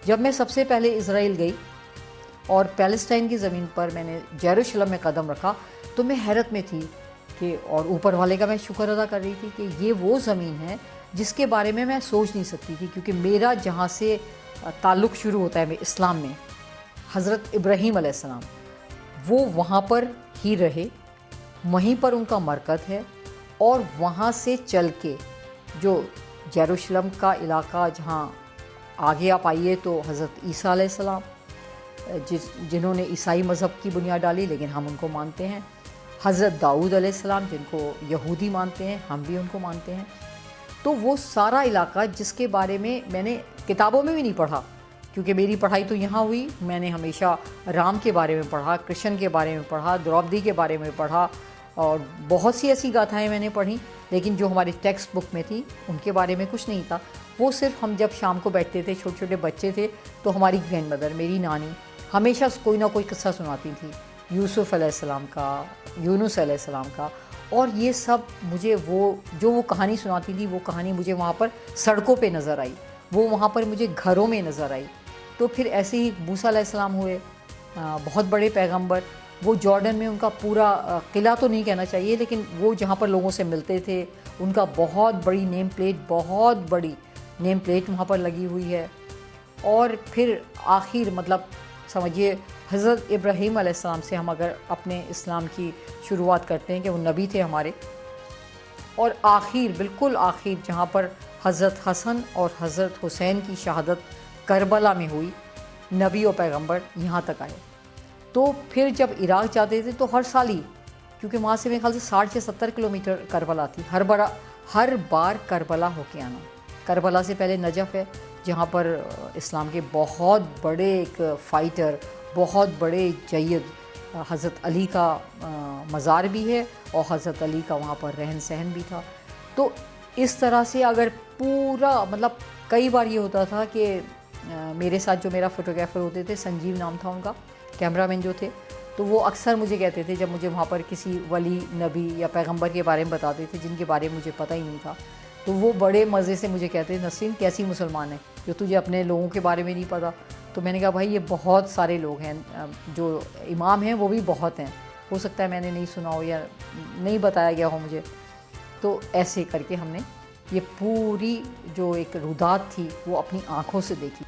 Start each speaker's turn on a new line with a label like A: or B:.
A: جب میں سب سے پہلے اسرائیل گئی اور پیلسٹائن کی زمین پر میں نے یروشلم میں قدم رکھا تو میں حیرت میں تھی کہ اور اوپر والے کا میں شکر ادا کر رہی تھی کہ یہ وہ زمین ہے جس کے بارے میں سوچ نہیں سکتی تھی، کیونکہ میرا جہاں سے تعلق شروع ہوتا ہے اسلام میں، حضرت ابراہیم علیہ السلام وہ وہاں پر ہی رہے، وہیں پر ان کا مرکز ہے، اور وہاں سے چل کے جو یروشلم کا علاقہ جہاں آگے آپ آئیے تو حضرت عیسیٰ علیہ السلام جنہوں نے عیسائی مذہب کی بنیاد ڈالی لیکن ہم ان کو مانتے ہیں، حضرت داؤد علیہ السلام جن کو یہودی مانتے ہیں، ہم بھی ان کو مانتے ہیں، تو وہ سارا علاقہ جس کے بارے میں نے کتابوں میں بھی نہیں پڑھا، کیونکہ میری پڑھائی تو یہاں ہوئی، میں نے ہمیشہ رام کے بارے میں پڑھا، کرشن کے بارے میں پڑھا، دروپدی کے بارے میں پڑھا، اور بہت سی ایسی گاتھائیں میں نے پڑھی، لیکن جو ہماری ٹیکسٹ بک میں تھی ان کے بارے میں کچھ نہیں تھا۔ وہ صرف ہم جب شام کو بیٹھتے تھے، چھوٹے چھوٹے بچے تھے، تو ہماری گرینڈ مدر، میری نانی ہمیشہ کوئی نہ کوئی قصہ سناتی تھی، یوسف علیہ السلام کا، یونس علیہ السلام کا، اور یہ سب مجھے وہ کہانی سناتی تھی، وہ کہانی مجھے وہاں پر سڑکوں پہ نظر آئی، وہ وہاں پر مجھے گھروں میں نظر آئی۔ تو پھر ایسے ہی موسیٰ علیہ السلام ہوئے، بہت بڑے پیغمبر، وہ جارڈن میں ان کا پورا قلعہ تو نہیں کہنا چاہیے لیکن وہ جہاں پر لوگوں سے ملتے تھے، ان کا بہت بڑی نیم پلیٹ وہاں پر لگی ہوئی ہے۔ اور پھر آخر سمجھیے حضرت ابراہیم علیہ السلام سے ہم اگر اپنے اسلام کی شروعات کرتے ہیں کہ وہ نبی تھے ہمارے، اور بالکل آخر جہاں پر حضرت حسن اور حضرت حسین کی شہادت کربلا میں ہوئی، نبی و پیغمبر یہاں تک آئے۔ تو پھر جب عراق جاتے تھے تو ہر سال ہی، کیونکہ وہاں سے میرے خیال سے 60 سے 70 کلومیٹر کربلا تھی، ہر بار کربلا ہو کے آنا۔ کربلا سے پہلے نجف ہے جہاں پر اسلام کے بہت بڑے ایک فائٹر، بہت بڑے جید حضرت علی کا مزار بھی ہے، اور حضرت علی کا وہاں پر رہن سہن بھی تھا۔ تو اس طرح سے اگر پورا کئی بار یہ ہوتا تھا کہ میرے ساتھ جو میرا فوٹوگرافر ہوتے تھے، سنجیو نام تھا ان کا، کیمرہ مین جو تھے، تو وہ اکثر مجھے کہتے تھے جب مجھے وہاں پر کسی ولی، نبی یا پیغمبر کے بارے میں بتاتے تھے جن کے بارے میں مجھے پتہ ہی نہیں تھا، تو وہ بڑے مزے سے مجھے کہتے تھے، نسرین کیسی مسلمان ہے جو تجھے اپنے لوگوں کے بارے میں نہیں پتہ؟ تو میں نے کہا بھائی یہ بہت سارے لوگ ہیں، جو امام ہیں وہ بھی بہت ہیں، ہو سکتا ہے میں نے نہیں سنا ہو یا نہیں بتایا گیا ہو مجھے۔ تو ایسے کر کے ہم نے یہ پوری جو ایک رودات تھی وہ اپنی آنکھوں سے دیکھی۔